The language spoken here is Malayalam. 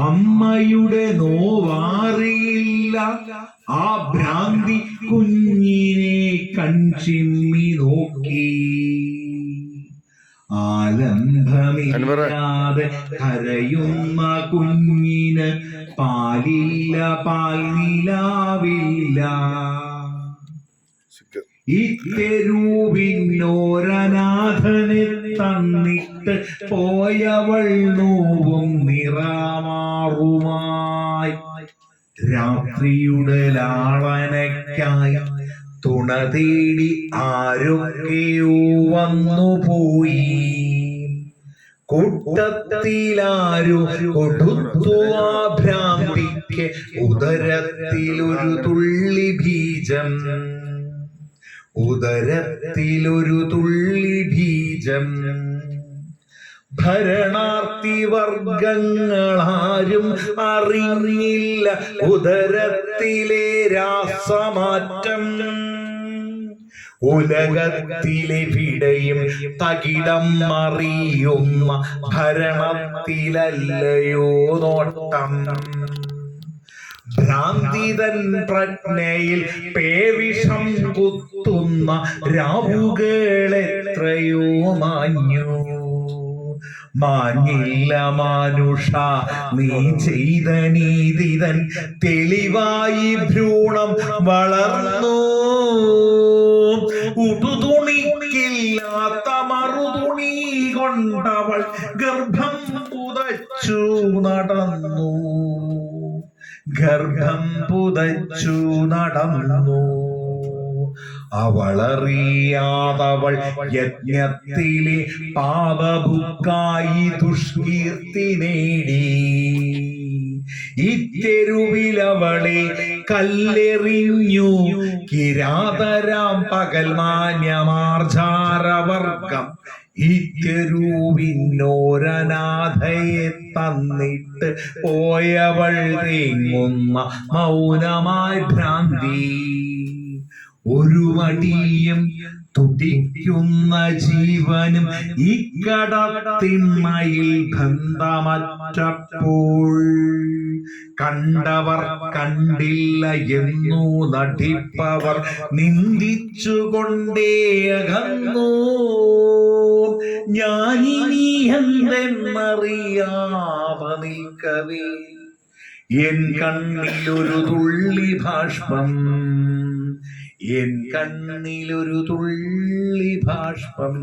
അമ്മയുടെ നോവാറിയില്ല ആ ഭ്രാന്തി കുഞ്ഞിനെ കൺചിമ്മി നോക്കി. ആലംബമില്ലാതെ കരയുന്ന കുഞ്ഞിന് പാലില്ല, പാൽനിലാവില്ല. ഇത്തെരുവിനോരനാഥനെ തന്നിട്ട് പോയവൾ നോവും നിറമാറുമായി. രാത്രിയുടെ ലാളനയ്ക്കായി തുണ തേടി ആരൊക്കെയോ വന്നുപോയി. കൂട്ടത്തിലാരോ കൊടുത്തു ആ ഭ്രാന്തിക്ക് ഉദരത്തിലൊരു തുള്ളി ബീജം, ഉദരത്തിലൊരു തുള്ളി ബീജം. ഭരണാർത്ഥി വർഗങ്ങളാരും അറിഞ്ഞില്ല ഉദരത്തിലെ രാസമാറ്റം. ഉലകത്തിലെവിടെയും തകിടം മറിയുന്ന ഭരണത്തിലല്ലയോ നോട്ടം. ഭ്രാന്തിതൻ പ്രജ്ഞയിൽ പേവിഷം കുത്തുന്ന രാവുകളെത്രയോ മാഞ്ഞു. മാഞ്ഞില്ല മാനുഷ നീ ചെയ്ത നീതിതൻ തെളിവായി ഭ്രൂണം വളർന്നു. ഉടുതുണിക്കില്ലാത്ത മറുതുണി കൊണ്ടവൾ ഗർഭം പുതച്ചു നടന്നു, ഗർഭം പുതച്ചു നടന്നു. അവളറിയാതവൾ യജ്ഞത്തിലെ പാപഭുക്കായി ദുഷ്കീർത്തി നേടി. ഇത്തെരുവിലവളെ കല്ലെറിഞ്ഞു കിരാതരാം പകൽമാന്യമാർജാരവർഗം. ഇത്തെരുവിനോരനാഥയെ തന്നിട്ട് പോയവൾ തേങ്ങുന്ന മൗനമായി ഭ്രാന്തി. ഒരു മടിയും തുടിക്കുന്ന ജീവനും ഇക്കടത്തിന്മയിൽ ബന്ധമറ്റപ്പോൾ കണ്ടവർ കണ്ടില്ല എന്നു നടിപ്പവർ നിന്ദിച്ചുകൊണ്ടേ അകന്നു. ഞാനിനി എന്തെന്നറിയാതെ നിൽക്കവേ എൻ കണ്ണിലൊരു തുള്ളി ബാഷ്പം, എൻ കണ്ണിലൊരു തുള്ളി ബാഷ്പം.